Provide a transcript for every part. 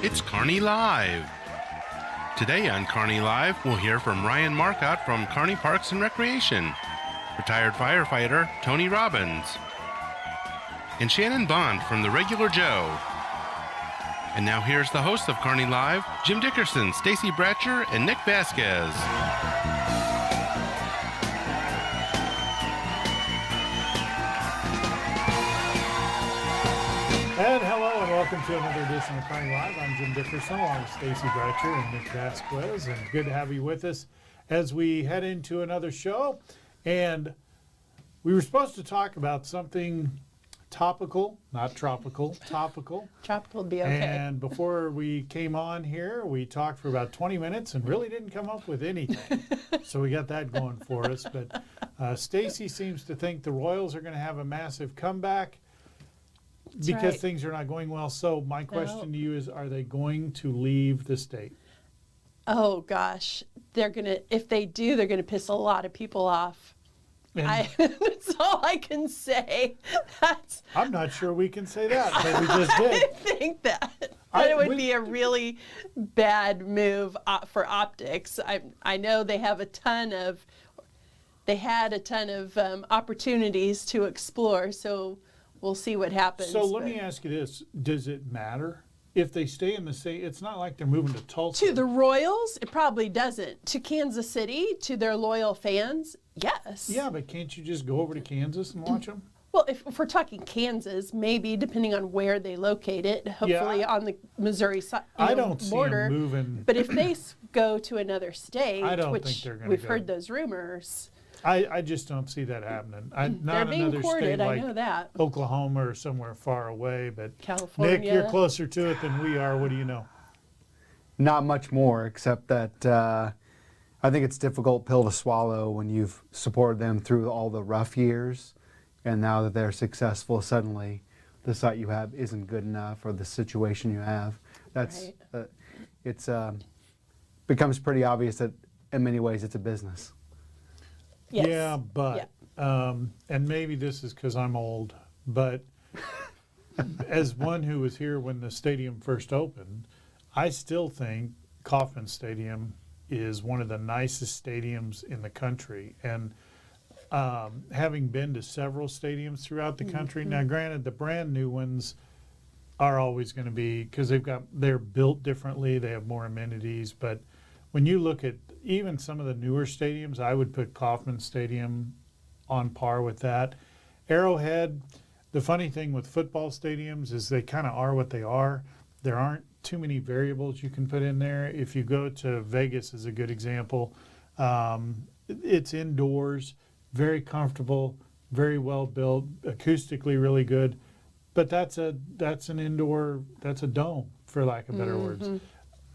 It's Kearney Live. Today on Kearney Live, we'll hear from Ryan Marcotte from Kearney Parks and Recreation, retired firefighter Tony Robbins, and Shannon Bond from The Regular Joe. And now here's the hosts of Kearney Live, Jim Dickerson, Stacy Bratcher, and Nick Vasquez. And hello and welcome to another edition of Kearney Live. I'm Jim Dickerson along with Stacy Bratcher and Nick Vasquez, and good to have you with us as we head into another show. And we were supposed to talk about something topical, not tropical, topical. Tropical would be okay. And before we came on here, we talked for about 20 minutes and really didn't come up with anything. So we got that going for us. But Stacy seems to think the Royals are going to have a massive comeback. That's because right. things are not going well. So my question to you is, are they going to leave the state? Oh gosh, if they do, they're gonna piss a lot of people off. And That's all I can say. I'm not sure we can say that, but we just did. I think that. It would be a really bad move for optics. I know they had a ton of opportunities to explore, so we'll see what happens. So let me ask you this. Does it matter if they stay in the state? It's not like they're moving to Tulsa. To the Royals, it probably doesn't. To Kansas City, to their loyal fans, yes. Yeah, but can't you just go over to Kansas and watch them? Well, if we're talking Kansas, maybe depending on where they locate it, hopefully on the Missouri side, I don't border. see them moving. But if they go to another state, I don't which think they're gonna we've go. heard those rumors. I just don't see that happening. They're Not being another courted, state I like know that. Oklahoma or somewhere far away. But California. Nick, you're closer to it than we are. What do you know? Not much more, except that I think it's a difficult pill to swallow when you've supported them through all the rough years, and now that they're successful, suddenly the site you have isn't good enough, or the situation you have. That's Right. it's becomes pretty obvious that in many ways it's a business. Yes. Yeah, but, and maybe this is because I'm old, but as one who was here when the stadium first opened, I still think Kauffman Stadium is one of the nicest stadiums in the country. And having been to several stadiums throughout the country, now granted the brand new ones are always going to be, because they're built differently, they have more amenities, but when you look at even some of the newer stadiums, I would put Kauffman Stadium on par with that. Arrowhead, the funny thing with football stadiums is they kind of are what they are. There aren't too many variables you can put in there. If you go to Vegas is a good example. It's indoors, very comfortable, very well built, acoustically really good. But that's a dome, for lack of better words.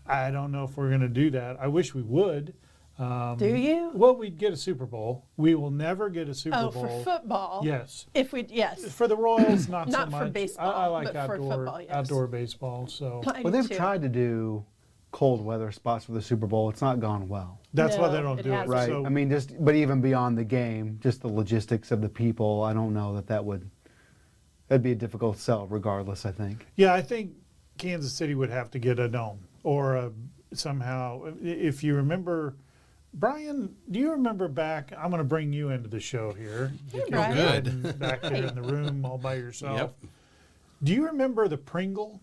I don't know if we're going to do that. I wish we would. Do you? Well, we'd get a Super Bowl. We will never get a Super Bowl. Oh, for football? Yes. Yes. For the Royals, not so much. Not for baseball, I like but for football, yes. outdoor baseball. So I Well, do they've too. tried to do cold weather spots for the Super Bowl. It's not gone well. that's why No, they don't it do it. hasn't. Right. So, I mean, but even beyond the game, just the logistics of the people, I don't know that'd be a difficult sell regardless, I think. yeah, I think Kansas City would have to get a dome or somehow. If you remember, Brian, do you remember back? I'm going to bring you into the show here. Because Brian. you're Good. hiding back there in the room all by yourself. Yep. Do you remember the Pringle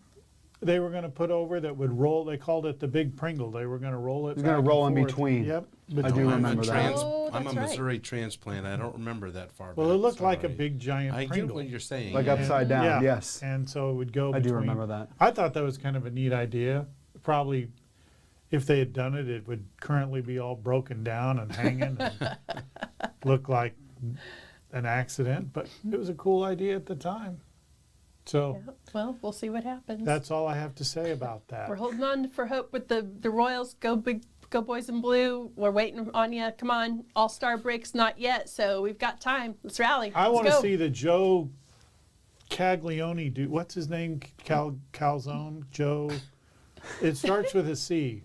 they were going to put over that would roll? They called it the Big Pringle. They were going to roll it. It was gonna back and roll in forth. between. Yep. I do remember that. Oh, I'm a that's right. Missouri transplant. I don't remember that far Well, back. it looked like a Sorry. big giant I Pringle. get what you're saying. Like yeah. upside down, Yeah. yes. And so it would go I between. do remember that. I thought that was kind of a neat idea. Probably if they had done it, it would currently be all broken down and hanging and look like an accident. But it was a cool idea at the time. So Yeah. Well, we'll see what happens. that's all I have to say about that. We're holding on for hope with the Royals. Go big, go boys in blue. We're waiting on you. Come on, All-Star break's not yet, so we've got time. Let's rally. I want to Let's go. see the Joe Caglione do. What's his name? Calzone? Joe. It starts with a C.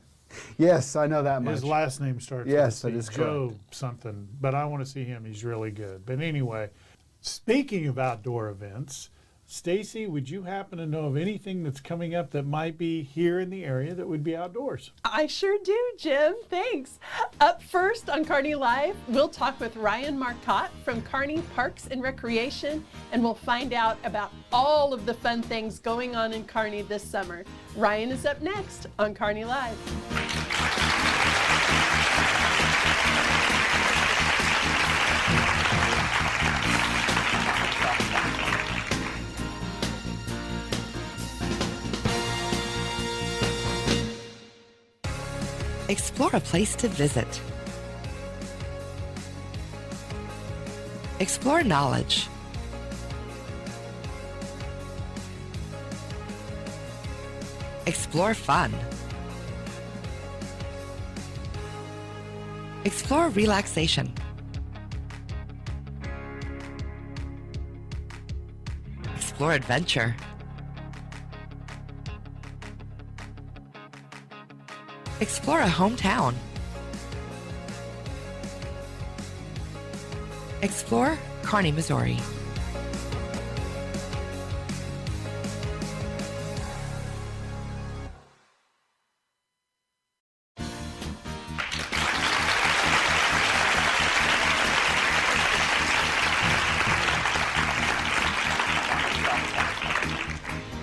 Yes, I know that much. His last name starts Yes, with a that C. is Joe correct. something. But I want to see him. He's really good. But anyway, speaking of outdoor events, Stacy, would you happen to know of anything that's coming up that might be here in the area that would be outdoors? I sure do, Jim. Thanks. Up first on Kearney Live, we'll talk with Ryan Marcotte from Kearney Parks and Recreation, and we'll find out about all of the fun things going on in Kearney this summer. Ryan is up next on Kearney Live. Explore a place to visit. Explore knowledge. Explore fun. Explore relaxation. Explore adventure. Explore a hometown. Explore Kearney, Missouri.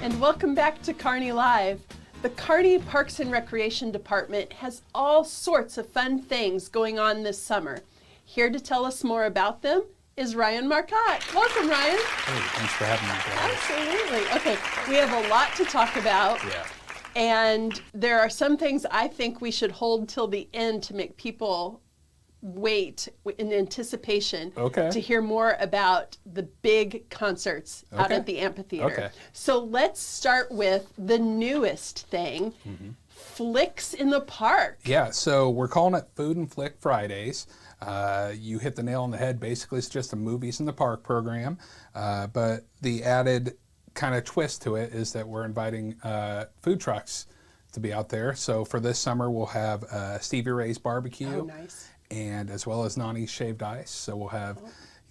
And welcome back to Kearney Live. The Kearney Parks and Recreation Department has all sorts of fun things going on this summer. Here to tell us more about them is Ryan Marcotte. Welcome, Ryan. Hey, thanks for having me, guys. Absolutely. Okay, we have a lot to talk about. Yeah. And there are some things I think we should hold till the end to make people wait in anticipation to hear more about the big concerts out at the amphitheater. Okay. So let's start with the newest thing, Flicks in the Park. Yeah, so we're calling it Food and Flick Fridays. You hit the nail on the head. Basically, it's just a Movies in the Park program. But the added kind of twist to it is that we're inviting food trucks to be out there. So for this summer, we'll have Stevie Ray's Barbecue. Oh, nice. And as well as Nani's Shaved Ice. So we'll have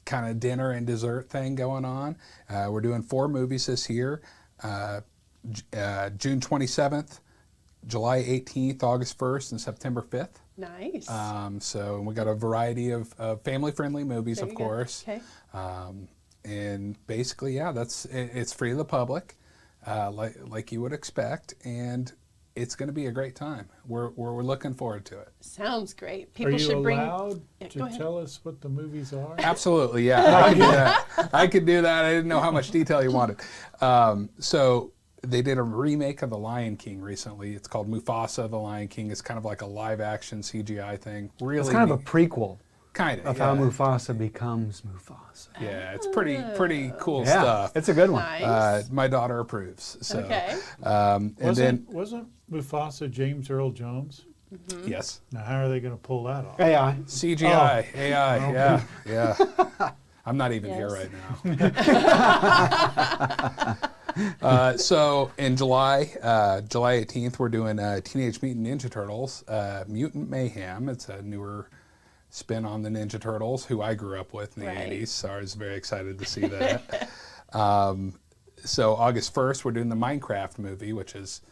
kind of dinner and dessert thing going on. We're doing 4 movies this year. June 27th, July 18th, August 1st, and September 5th. Nice. So we got a variety of family-friendly movies, There of you go. course. Okay. And basically, yeah, it's free to the public, like you would expect, and it's going to be a great time. We're looking forward to it. Sounds great. Are People you should bring. allowed Yeah, to go ahead. tell us what the movies are? Absolutely, yeah. I could do that. I could do that. I didn't know how much detail you wanted. So they did a remake of The Lion King recently. It's called Mufasa, The Lion King. It's kind of like a live-action CGI thing. Really, It's kind of a prequel kind of how Mufasa becomes Mufasa. Yeah, it's pretty cool Yeah, stuff. it's a good one. Nice. My daughter approves. So, Okay. and then Wasn't Mufasa James Earl Jones? yes, Now, how are they going to pull that off? AI. CGI, AI, yeah. I'm not even here Yes. right now. So in July 18th, we're doing Teenage Mutant Ninja Turtles, Mutant Mayhem. It's a newer spin on the Ninja Turtles, who I grew up with in the Right. 80s, so I was very excited to see that. So August 1st, we're doing the Minecraft movie, which has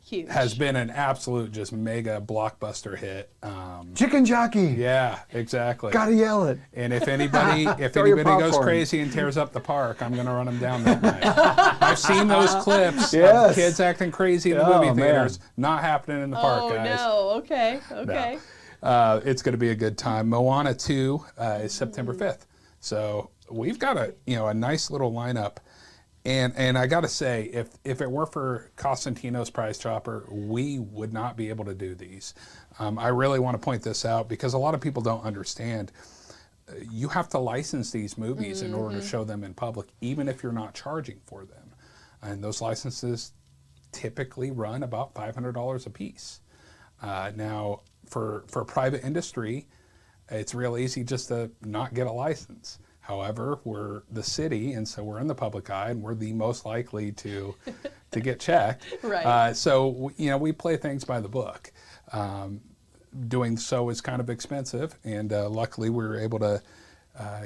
Huge. been an absolute just mega blockbuster hit. Chicken jockey. Yeah, exactly. Gotta yell it. And if anybody Throw your goes popcorn. crazy and tears up the park, I'm going to run them down that night. I've seen those clips Yes. of kids acting crazy in the Oh, movie man. theaters. Not happening in the park, Oh guys. no. Okay. Okay. It's going to be a good time. Moana 2 is September 5th. So we've got a nice little lineup. And I got to say, if it were for Costantino's Prize Chopper, we would not be able to do these. I really want to point this out because a lot of people don't understand. You have to license these movies in order to show them in public, even if you're not charging for them. And those licenses typically run about $500 a piece. Now, for private industry, it's real easy just to not get a license. However, we're the city, and so we're in the public eye, and we're the most likely to get checked. Right. So we play things by the book. Doing so is kind of expensive, and luckily we were able to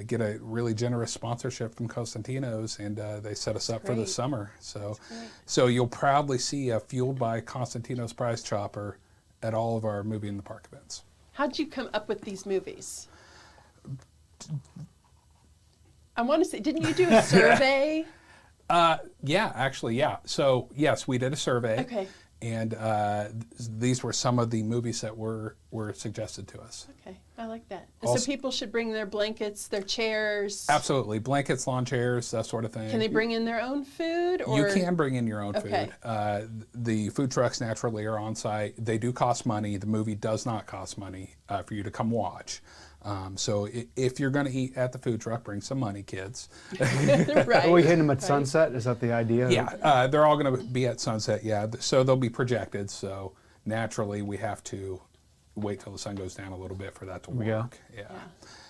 get a really generous sponsorship from Costantino's, and they set us up for the great. summer. So you'll proudly see a Fueled by Costantino's prize chopper at all of our Movie in the Park events. How'd you come up with these movies? I want to say, didn't you do a survey? Yeah, actually, yeah. So yes, we did a survey. Okay. And these were some of the movies that were suggested to us. Okay, I like that. Also- So people should bring their blankets, their chairs. Absolutely. Blankets, lawn chairs, that sort of thing. Can they bring in their own food? Or? You can bring in your own Okay. food. The food trucks naturally are on site. They do cost money. The movie does not cost money for you to come watch. So if you're going to eat at the food truck, bring some money, kids. Right. Are we hitting them at right. sunset? Is that the idea? Yeah, they're all going to be at sunset, yeah. So they'll be projected, so naturally we have to wait till the sun goes down a little bit for that to we go. work. Yeah.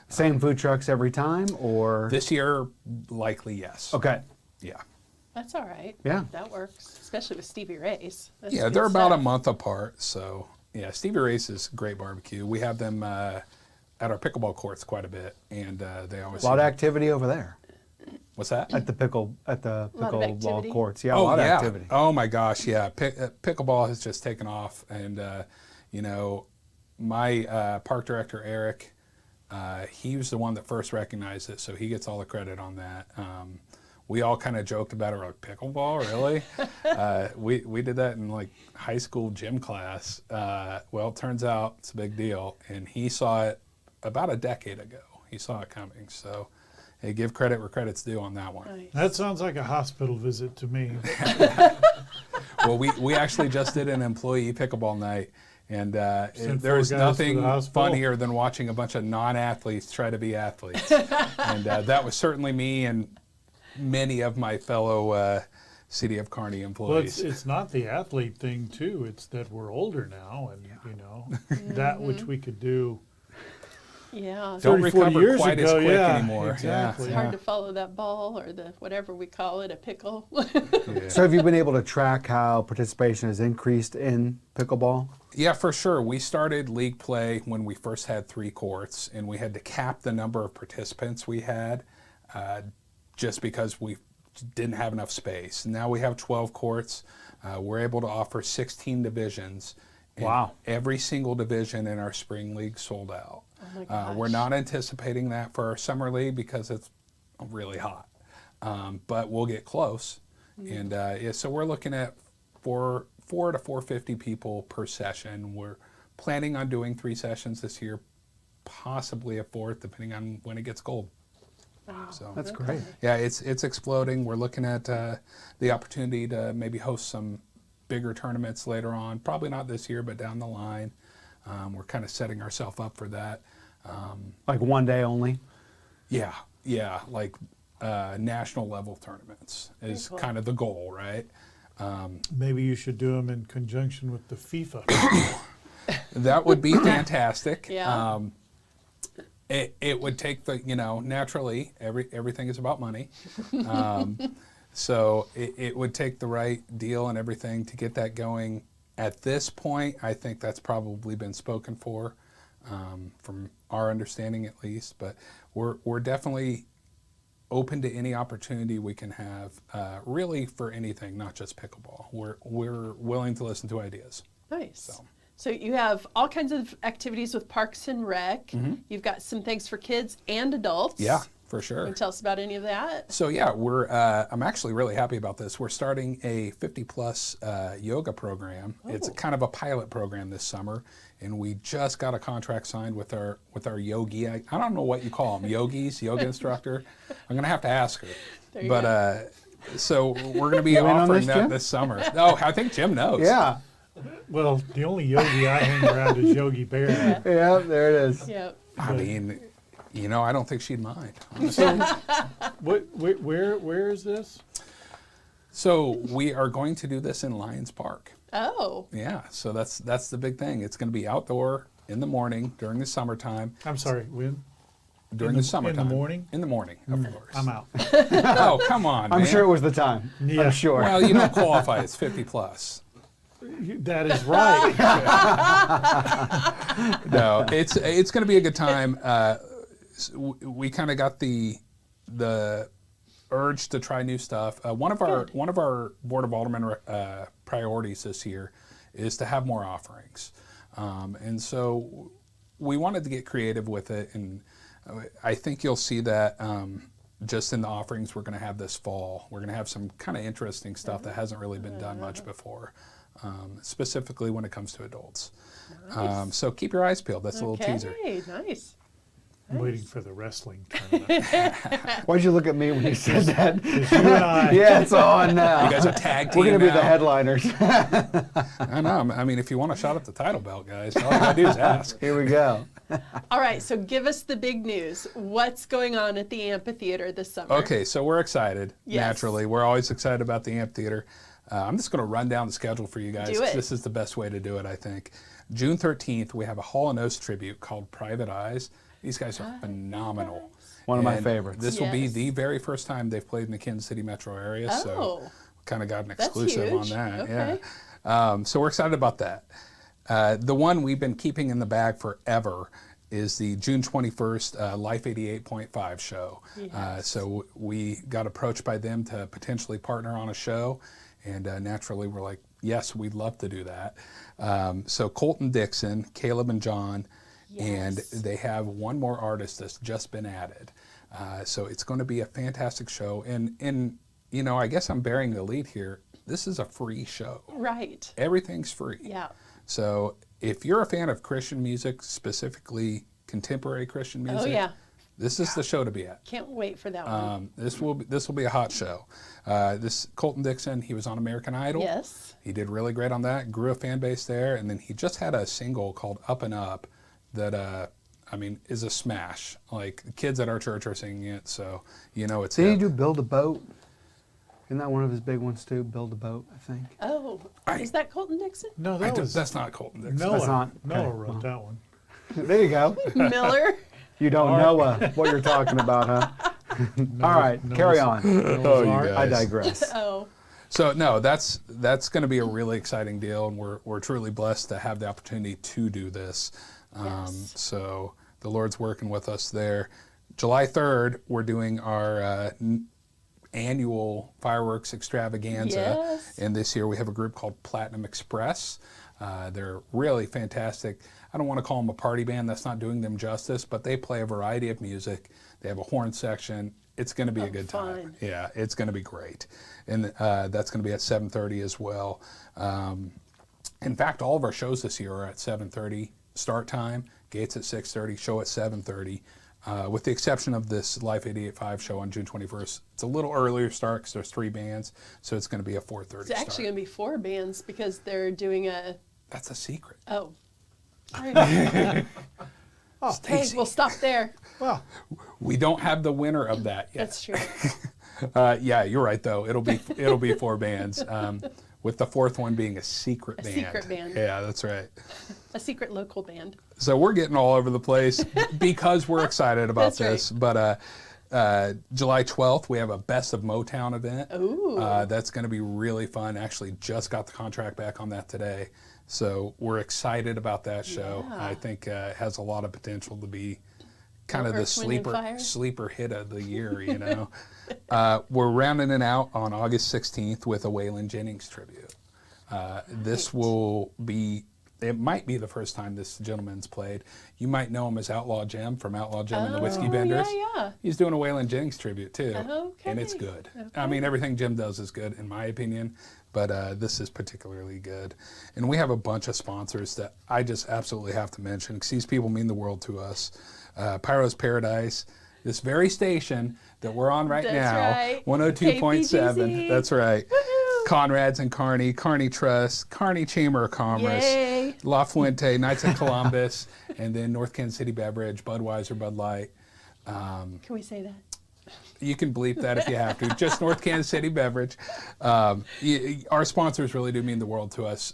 Same food trucks every time, or? This year, likely yes. Okay. Yeah. That's all right. Yeah. That works, especially with Stevie Ray's. That's Yeah, good they're about a stuff. month apart, so yeah, Stevie Ray's is great barbecue. We have them at our pickleball courts quite a bit, and they always A lot of activity over there What's that? at the lot of pickleball activity. courts. Yeah, a lot of activity. Oh my gosh, yeah. Pickleball has just taken off, and my park director Eric, he was the one that first recognized it, so he gets all the credit on that. We all kind of joked about it. We're like, pickleball, really? We did that in like high school gym class. Well, it turns out it's a big deal, and he saw it about a decade ago. He saw it coming, so hey, give credit where credit's due on that one. Nice. That sounds like a hospital visit to me. Well, we actually just did an employee pickleball night, and Sent there 4 was guys to nothing the hospital. funnier than watching a bunch of non-athletes try to be athletes. And that was certainly me and many of my fellow City of Kearney Well, employees. it's not the athlete thing too. It's that we're older now, and that which we could do. Yeah. Don't 30, 40 recover years quite as ago, quick yeah, anymore. exactly. It's hard to follow that ball or the whatever we call it, a pickle. Yeah. So have you been able to track how participation has increased in pickleball? Yeah, for sure. We started league play when we first had 3 courts, and we had to cap the number of participants we had just because we didn't have enough space. Now we have 12 courts. We're able to offer 16 divisions. And Wow. every single division in our spring league sold out. Oh my gosh. We're not anticipating that for our summer league because it's really hot. But we'll get close. And so we're looking at 4 to 450 people per session. We're planning on doing 3 sessions this year, possibly a 4th, depending on when it gets cold. Wow. So That's great. yeah, it's exploding. We're looking at the opportunity to maybe host some bigger tournaments later on. Probably not this year, but down the line. We're kind of setting ourselves up for that. Like one day only? Yeah, like national level tournaments is cool. kind of the goal, right? Maybe you should do them in conjunction with the FIFA. That would be fantastic. Yeah. It would take the, naturally, everything is about money. So it would take the right deal and everything to get that going. At this point, I think that's probably been spoken for, from our understanding at least. But we're definitely open to any opportunity we can have, really for anything, not just pickleball. We're willing to listen to ideas. Nice. So you have all kinds of activities with Parks and Rec. You've got some things for kids and adults. Yeah, for sure. Can you tell us about any of that? So yeah, I'm actually really happy about this. We're starting a 50-plus yoga program. It's kind of a pilot program this summer, and we just got a contract signed with our yogi. I don't know what you call them, yogis, yoga instructor. I'm gonna have to ask her. There you But so we're gonna be You in on offering this, that Jim? this summer. Oh, I think Jim knows. Yeah. Well, the only yogi I hang around is Yogi Bear. Yeah, there it is. Yeah. I mean, I don't think she'd mind. So, where is this? So we are going to do this in Lions Park. Oh. Yeah, so that's the big thing. It's going to be outdoor in the morning during the summertime. I'm sorry, when? During In the the summertime. morning? In the morning, of course. I'm out. Oh, come on, I'm man. sure it was the time. Yeah. I'm sure. Well, you don't qualify. It's 50 plus. That is right. No, it's going to be a good time. we kind of got the urge to try new stuff. One of our Board of Aldermen priorities this year is to have more offerings, and so we wanted to get creative with it, and I think you'll see that just in the offerings we're going to have this fall. We're going to have some kind of interesting stuff that hasn't really been done much before, specifically when it comes to adults. Nice. So keep your eyes peeled. That's a little teaser. Nice. I'm waiting for the wrestling tournament. Why'd you look at me when you said that? 'Cause you and I, Yeah, it's on now. You guys are tag team We're going to be now. the headliners. I know. I mean, if you want a shot at the title belt, guys, all you gotta do is ask. Here we go. All right, so give us the big news. What's going on at the amphitheater this summer? Okay, so we're excited. Yes. Naturally, we're always excited about the amphitheater. I'm just going to run down the schedule for you guys. Do it. This is the best way to do it, I think. June 13th, we have a Hall & Oates tribute called Private Eyes. These guys are phenomenal. One of my And favorites. This will be Yes. the very first time they've played in the Kansas City metro area, so Oh. we kind of got an That's exclusive on huge. that. Okay. Yeah. So we're excited about that. The one we've been keeping in the bag forever is the June 21st Life 88.5 show. Yes. So we got approached by them to potentially partner on a show, and naturally we're like, yes, we'd love to do that. So Colton Dixon, Caleb and John, and Yes. they have one more artist that's just been added. So it's going to be a fantastic show. And you know, I guess I'm bearing the lead here. This is a free show. Right. Everything's free. Yeah. So if you're a fan of Christian music, specifically contemporary Christian music, Oh, yeah. this is the show to be at. Can't wait for that one. This will be a hot show. This Colton Dixon, he was on American Idol. Yes. He did really great on that. Grew a fan base there, and then he just had a single called "Up and Up" that I mean is a smash. Like the kids at our church are singing it, so you know it's. Did he hip. do Build a Boat? Isn't that one of his big ones too? Build a Boat, I think. Oh, is that Colton Dixon? no, That's not Colton Dixon. Noah. That's not- Noah okay, wrote well. that one. There you go. Miller? You don't know what you're talking about, huh? All right, carry on. Oh, you guys. I digress. Oh, So no, that's going to be a really exciting deal, and we're truly blessed to have the opportunity to do this. Yes. So the Lord's working with us there. July 3rd, we're doing our annual fireworks extravaganza, Yes. and this year we have a group called Platinum Express. They're really fantastic. I don't want to call them a party band. That's not doing them justice, but they play a variety of music. They have a horn section. It's going to be a good time. fun. Yeah, it's going to be great. And that's going to be at 7:30 as well. In fact, all of our shows this year are at 7:30 start time, gates at 6:30, show at 7:30. With the exception of this Life 88.5 show on June 21st. It's a little earlier start because there's 3 bands, so it's going to be a 4:30 it's start. actually going to be 4 bands because they're doing a. That's a secret. Oh. All right. Hey, Stacy, we'll stop there. Well, we don't have the winner of that yet. That's true. Yeah, you're right though. It'll be 4 bands, with the 4th one being a secret band. secret band. Yeah, that's right. A secret local band. So we're getting all over the place because we're excited about That's right. this. But July 12th, we have a Best of Motown event. Ooh. That's going to be really fun. Actually, just got the contract back on that today. So we're excited about that show. Yeah. I think it has a lot of potential to be kind of the Earth, Wind, and Fire? sleeper hit of the year, you know. We're rounding it out on August 16th with a Waylon Jennings tribute. This will be, it might be the first time this gentleman's played. You might know him as Outlaw Jim from Outlaw Jim and the Whiskey Benders. yeah. He's doing a Waylon Jennings tribute too. Okay. And it's good. I Okay. mean, everything Jim does is good in my opinion, but this is particularly good. And we have a bunch of sponsors that I just absolutely have to mention because these people mean the world to us. Pyro's Paradise, this very station that we're on right That's now, right. 102.7. KPGZ. That's right. Woohoo. Conrad's and Kearney, Kearney Trust, Kearney Chamber of Commerce, Yay. La Fuente, Knights of Columbus, and then North Kansas City Beverage, Budweiser, Bud Light. Can we say that? You can bleep that if you have to. Just North Kansas City Beverage. Our sponsors really do mean the world to us.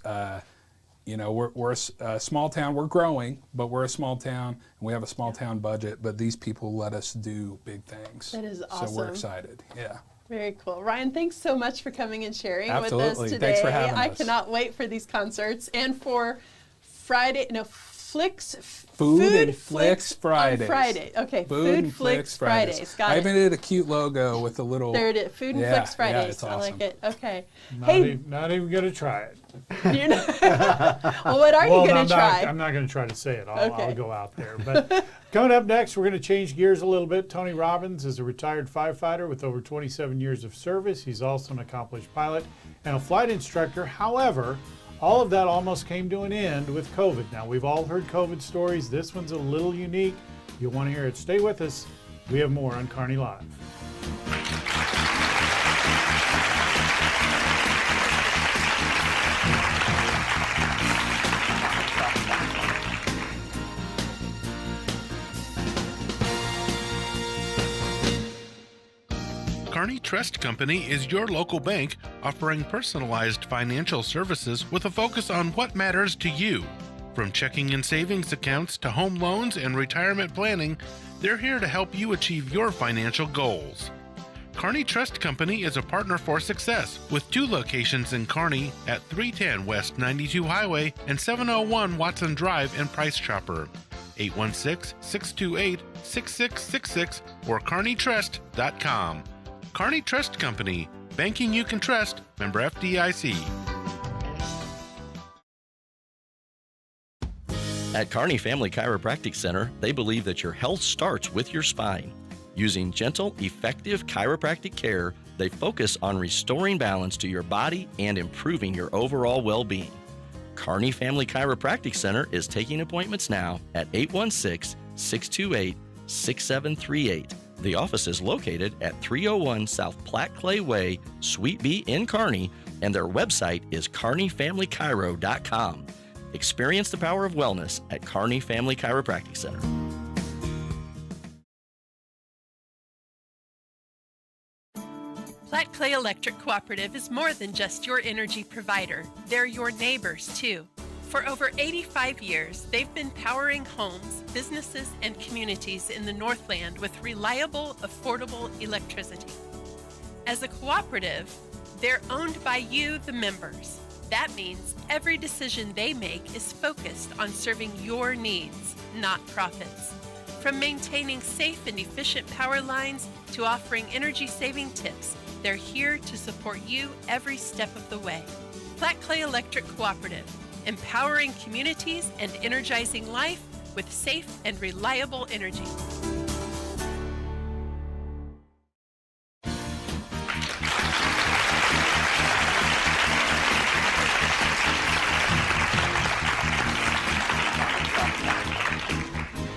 You know, we're a small town. We're growing, but we're a small town, and we have a small town budget. But these people let us do big things. That is So awesome. we're excited. Yeah. Very cool. Ryan, thanks so much for coming and sharing with Absolutely. us today. Thanks for having I us. cannot wait for these concerts and for Food Flicks Fridays. On Friday. Okay, Food Flicks Fridays. Got I it. even did a cute logo with a little. There it is. Food and Yeah, Flicks Fridays. yeah, it's I like awesome. it. Okay. Not even going to try it. You're not, well, what are you going to try? I'm not going to try to say it. I'll Okay. go out there. But coming up next, we're going to change gears a little bit. Tony Robbins is a retired firefighter with over 27 years of service. He's also an accomplished pilot and a flight instructor. However, all of that almost came to an end with COVID. Now, we've all heard COVID stories. This one's a little unique. You'll want to hear it. Stay with us. We have more on Kearney Live. Kearney Trust Company is your local bank offering personalized financial services with a focus on what matters to you. From checking and savings accounts to home loans and retirement planning, they're here to help you achieve your financial goals. Kearney Trust Company is a partner for success with 2 locations in Kearney at 310 West 92 Highway and 701 Watson Drive in Price Chopper. 816-628-6666 or kearneytrust.com. Kearney Trust Company, banking you can trust, member FDIC. At Kearney Family Chiropractic Center, they believe that your health starts with your spine. Using gentle, effective chiropractic care, they focus on restoring balance to your body and improving your overall well-being. Kearney Family Chiropractic Center is taking appointments now at 816-628-6738. The office is located at 301 South Platte Clay Way, Suite B in Kearney, and their website is kearneyfamilychiro.com. Experience the power of wellness at Kearney Family Chiropractic Center. Platte Clay Electric Cooperative is more than just your energy provider. They're your neighbors, too. For over 85 years, they've been powering homes, businesses, and communities in the Northland with reliable, affordable electricity. As a cooperative, they're owned by you, the members. That means every decision they make is focused on serving your needs, not profits. From maintaining safe and efficient power lines to offering energy-saving tips, they're here to support you every step of the way. Platte Clay Electric Cooperative, empowering communities and energizing life with safe and reliable energy.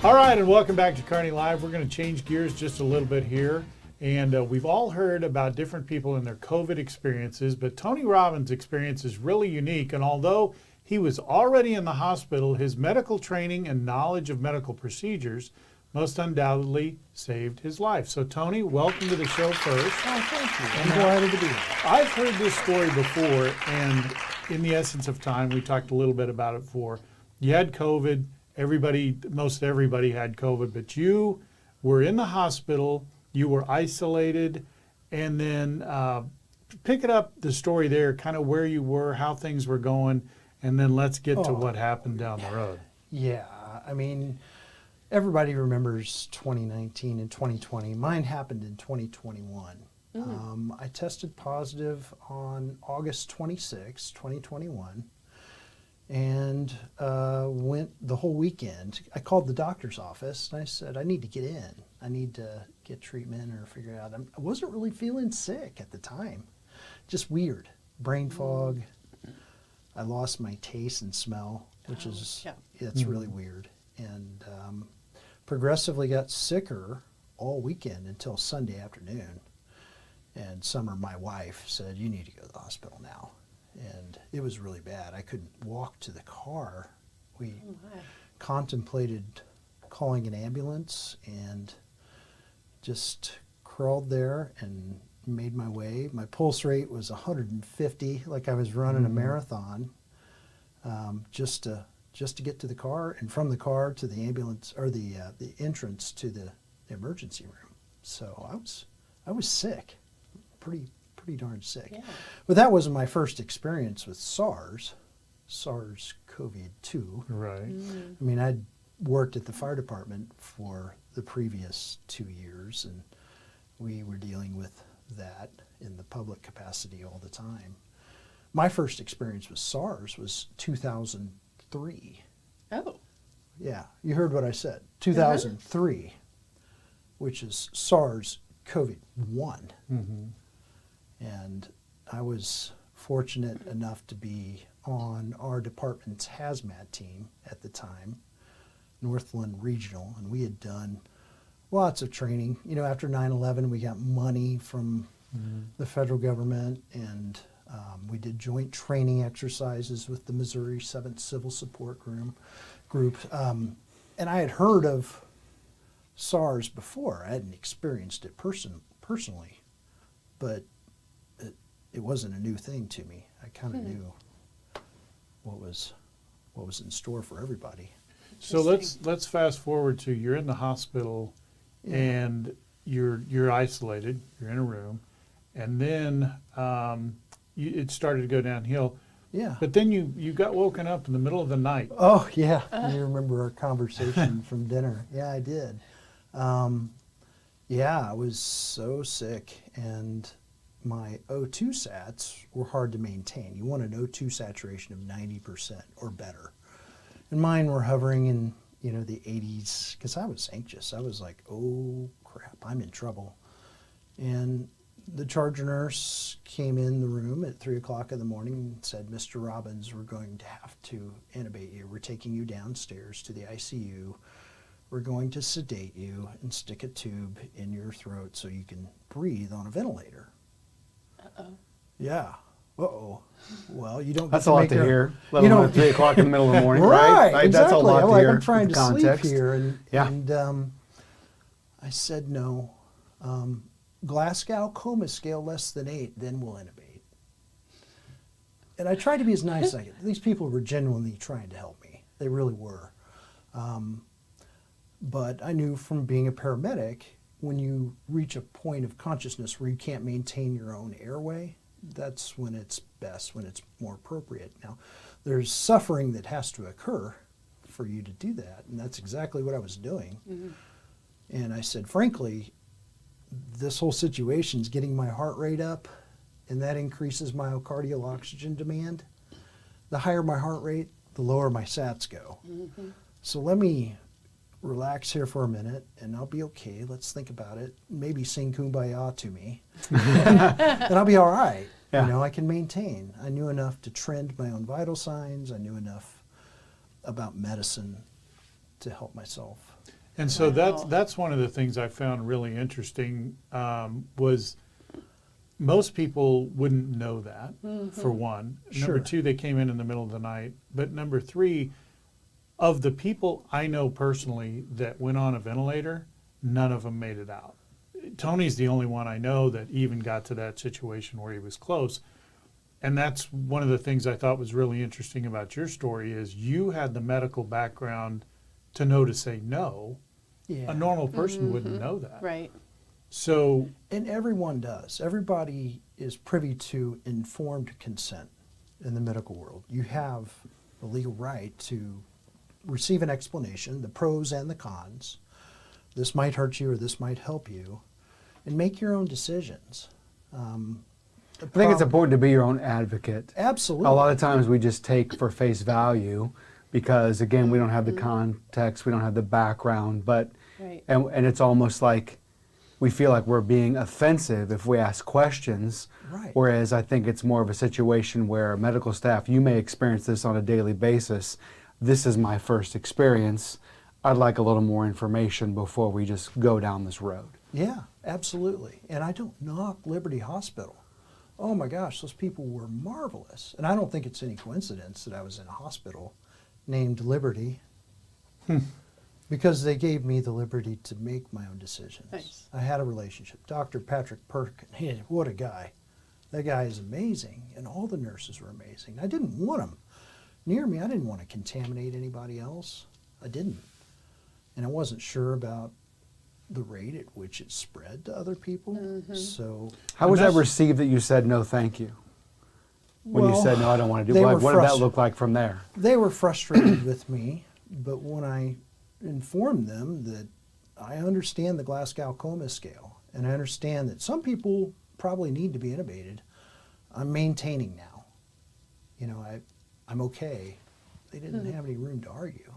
All right, and welcome back to Kearney Live. We're going to change gears just a little bit here. And we've all heard about different people and their COVID experiences, but Tony Robbins' experience is really unique. And although he was already in the hospital, his medical training and knowledge of medical procedures most undoubtedly saved his life. So Tony, welcome to the show first. Oh, thank you. And I'm delighted to be here. I've heard this story before, and in the essence of time, we talked a little bit about it before. You had COVID. Most everybody had COVID, but you were in the hospital. You were isolated, and then pick it up the story there, kind of where you were, how things were going, and then let's get to what happened down the road. Yeah, I mean, everybody remembers 2019 and 2020. Mine happened in 2021. I tested positive on August 26, 2021, and went the whole weekend. I called the doctor's office, and I said, I need to get in. I need to get treatment or figure it out. I wasn't really feeling sick at the time. Just weird. Brain fog. I lost my taste and smell, which is, it's really weird. And progressively got sicker all weekend until Sunday afternoon. And Summer, my wife, said, you need to go to the hospital now. And it was really bad. I couldn't walk to the car. We contemplated calling an ambulance and just crawled there and made my way. My pulse rate was 150, like I was running a marathon, just to get to the car, and from the car to the ambulance, or the entrance to the emergency room. So I was sick, pretty darn sick. Yeah. But that wasn't my first experience with SARS. SARS-CoV-2. Right. I mean, I'd worked at the fire department for the previous 2 years, and we were dealing with that in the public capacity all the time. My first experience with SARS was 2003. Oh. Yeah, you heard what I said. 2003, which is SARS-CoV-1. And I was fortunate enough to be on our department's hazmat team at the time, Northland Regional, and we had done lots of training. You know, after 9/11, we got money from the federal government, and we did joint training exercises with the Missouri 7th Civil Support Group. And I had heard of SARS before. I hadn't experienced it personally, but it wasn't a new thing to me. I kind of knew what was in store for everybody. So let's fast forward to you're in the hospital, and you're isolated. You're in a room, and then it started to go downhill. Yeah. But then you got woken up in the middle of the night. Oh, yeah. You remember our conversation from dinner. Yeah, I did. Yeah, I was so sick, and my O2 sats were hard to maintain. You want an O2 saturation of 90% or better. And mine were hovering in, the 80s, because I was anxious. I was like, oh, crap, I'm in trouble. And the charge nurse came in the room at 3 o'clock in the morning and said, Mr. Robbins, we're going to have to intubate you. We're taking you downstairs to the ICU. We're going to sedate you and stick a tube in your throat so you can breathe on a ventilator. Uh-oh. Yeah. Uh-oh. Well, you don't. That's get a lot make to your- hear, let you alone don't- at 3 o'clock in the middle of the morning, Right, right? exactly. That's a lot I'm to like, hear. I'm trying to context. sleep here, and, Yeah. and I said no. Glasgow coma scale less than 8, then we'll intubate. And I tried to be as nice as I could. These people were genuinely trying to help me. They really were. But I knew from being a paramedic, when you reach a point of consciousness where you can't maintain your own airway, that's when it's best, when it's more appropriate. Now, there's suffering that has to occur for you to do that, and that's exactly what I was doing. And I said, frankly, this whole situation is getting my heart rate up, and that increases myocardial oxygen demand. The higher my heart rate, the lower my sats go. So let me relax here for a minute, and I'll be okay. Let's think about it. Maybe sing Kumbaya to me, and I'll be all right. Yeah. I can maintain. I knew enough to trend my own vital signs. I knew enough about medicine to help myself. And so Wow. that's one of the things I found really interesting was most people wouldn't know that, for one. Sure. Number two, they came in the middle of the night. But number three, of the people I know personally that went on a ventilator, none of them made it out. Tony's the only one I know that even got to that situation where he was close. And that's one of the things I thought was really interesting about your story is you had the medical background to know to say no. Yeah. A normal person wouldn't know that. Right. So, And everyone does. Everybody is privy to informed consent in the medical world. You have the legal right to receive an explanation, the pros and the cons. This might hurt you or this might help you, and make your own decisions. I think it's important to be your own advocate. Absolutely. A lot of times we just take for face value because, again, we don't have the context, we don't have the background, but Right. and it's almost like we feel like we're being offensive if we ask questions. Right. Whereas I think it's more of a situation where medical staff, you may experience this on a daily basis. This is my first experience. I'd like a little more information before we just go down this road. Yeah, absolutely. And I don't knock Liberty Hospital. Oh my gosh, those people were marvelous. And I don't think it's any coincidence that I was in a hospital named Liberty because they gave me the liberty to make my own decisions. Nice. I had a relationship. Dr. Patrick Perkin, what a guy. That guy is amazing, and all the nurses were amazing. I didn't want him near me. I didn't want to contaminate anybody else. I didn't. And I wasn't sure about the rate at which it spread to other people. So How was that that's- received that you said no thank you? when you Well, said, no, I don't want to do they it? Like, were what did that frust- look like from there? They were frustrated with me, but when I informed them that I understand the Glasgow-Coma scale, and I understand that some people probably need to be intubated, I'm maintaining now. You know, I'm okay. They didn't have any room to argue.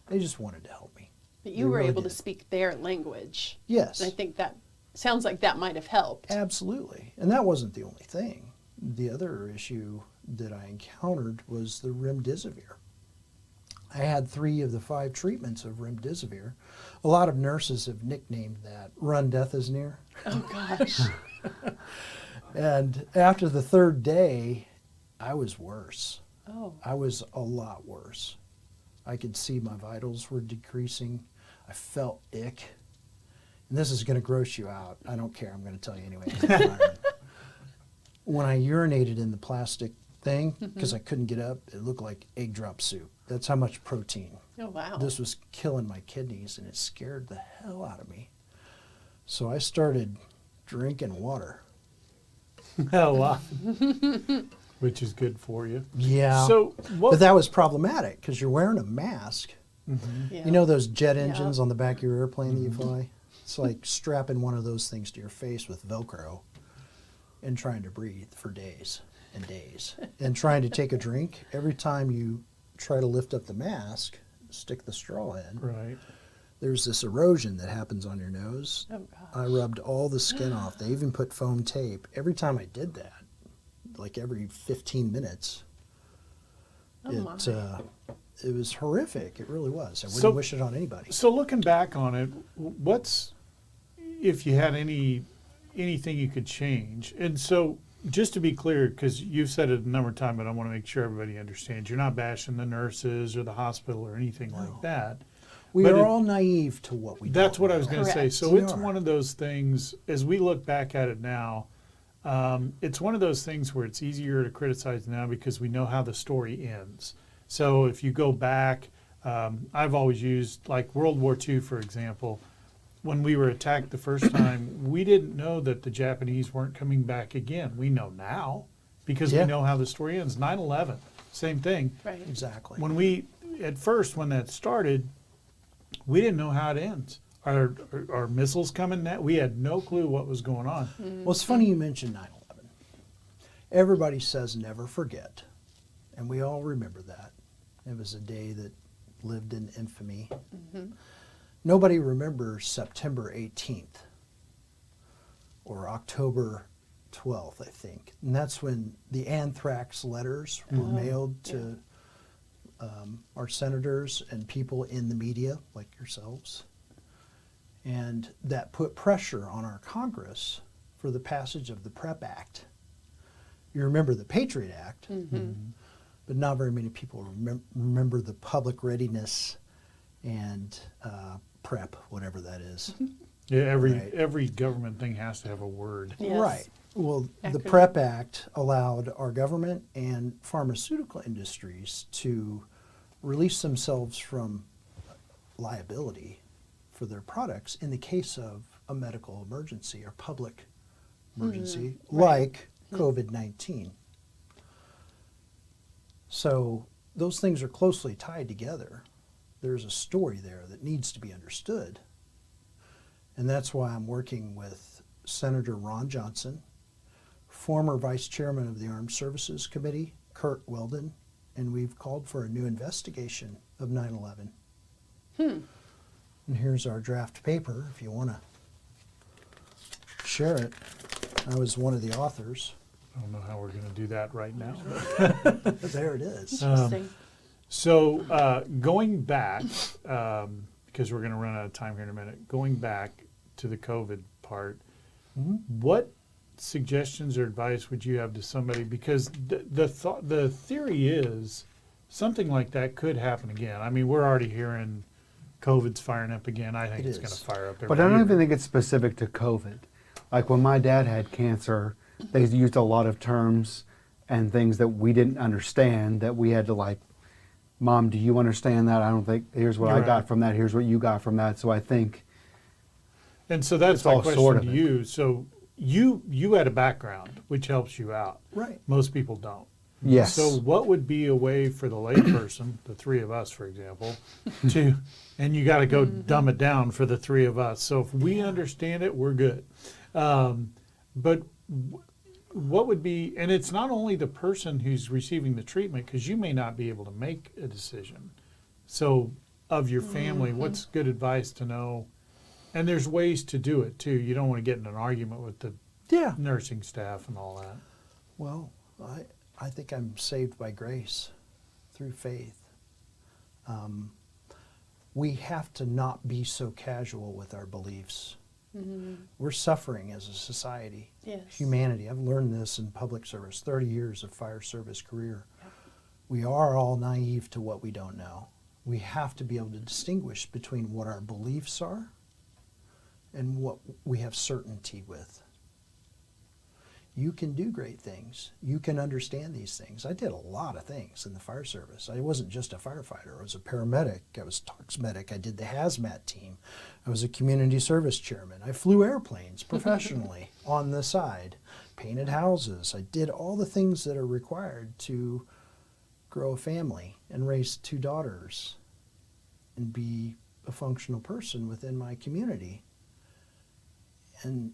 They just wanted to help me. But They you were really able to did. speak their language. Yes. And I think that sounds like that might have helped. Absolutely. And that wasn't the only thing. The other issue that I encountered was the remdesivir. I had 3 of the 5 treatments of remdesivir. A lot of nurses have nicknamed that "Run, Death is Near." Oh gosh. And after the 3rd day, I was worse. Oh. I was a lot worse. I could see my vitals were decreasing. I felt ick. And this is going to gross you out. I don't care. I'm going to tell you anyway. When I urinated in the plastic thing, because I couldn't get up, it looked like egg drop soup. That's how much protein. Oh wow. This was killing my kidneys, and it scared the hell out of me. So I started drinking water. A lot. Which is good for you. Yeah. So what? But that was problematic because you're wearing a mask. Yeah. You know those jet engines on the back of your airplane that you fly? It's like strapping one of those things to your face with Velcro and trying to breathe for days and days. And trying to take a drink, every time you try to lift up the mask, stick the straw in, Right. there's this erosion that happens on your nose. Oh gosh. I rubbed all the skin off. They even put foam tape. Every time I did that, like every 15 minutes, Oh my. it was horrific. It really was. I wouldn't So- wish it on anybody. So looking back on it, what's if you had anything you could change? And so just to be clear, because you've said it a number of times, but I want to make sure everybody understands, you're not bashing the nurses or the hospital or anything like that. We But are it- all naive to what we do. That's what I was going to say. Correct. So We it's are. one of those things, as we look back at it now, it's one of those things where it's easier to criticize now because we know how the story ends. So if you go back, I've always used like World War II, for example. When we were attacked the first time, we didn't know that the Japanese weren't coming back again. We know now because Yeah. we know how the story ends. 9/11, same thing. Right. Exactly. When when that started, we didn't know how it ends. Are missiles coming now? We had no clue what was going on. Well, it's funny you mentioned 9/11. Everybody says never forget, and we all remember that. It was a day that lived in infamy. Nobody remembers September 18th or October 12th, I think. And that's when the anthrax letters were mailed to our senators and people in the media like yourselves. And that put pressure on our Congress for the passage of the PrEP Act. You remember the Patriot Act, but not very many people remember the public readiness and PrEP, whatever that is. Yeah, Right. every government thing has to have a word. Yes. Right. Well, the Acronym. PrEP Act allowed our government and pharmaceutical industries to release themselves from liability for their products in the case of a medical emergency or public emergency like COVID-19. So those things are closely tied together. There's a story there that needs to be understood. And that's why I'm working with Senator Ron Johnson, former Vice Chairman of the Armed Services Committee, Kurt Weldon, and we've called for a new investigation of 9/11. And here's our draft paper if you want to share it. I was one of the authors. I don't know how we're going to do that right now. There it is. Interesting. So going back, because we're going to run out of time here in a minute, going back to the COVID part, what suggestions or advice would you have to somebody? Because the theory is something like that could happen again. I mean, we're already hearing COVID's firing up again. I think It it's going is. to fire up every But I don't year. even think it's specific to COVID. Like when my dad had cancer, they used a lot of terms and things that we didn't understand that we had to like, Mom, do you understand that? I don't think, here's what I Right. got from that, here's what you got from that. So I think, And so that's It's my all question sort to of it. you. So you had a background, which helps you out. Right. Most people don't. Yes. So what would be a way for the layperson, the three of us, for example, to, and you got to go dumb it down for the three of us. So if we understand it, we're good. But what would be, and it's not only the person who's receiving the treatment, because you may not be able to make a decision. So of your family, what's good advice to know? And there's ways to do it too. You don't want to get in an argument with the Yeah. nursing staff and all that. Well, I think I'm saved by grace through faith. We have to not be so casual with our beliefs. We're suffering as a society, Yes. humanity. I've learned this in public service, 30 years of fire service career. We are all naive to what we don't know. We have to be able to distinguish between what our beliefs are and what we have certainty with. You can do great things. You can understand these things. I did a lot of things in the fire service. I wasn't just a firefighter. I was a paramedic. I was tox medic. I did the hazmat team. I was a community service chairman. I flew airplanes professionally on the side, painted houses. I did all the things that are required to grow a family and raise 2 daughters and be a functional person within my community. And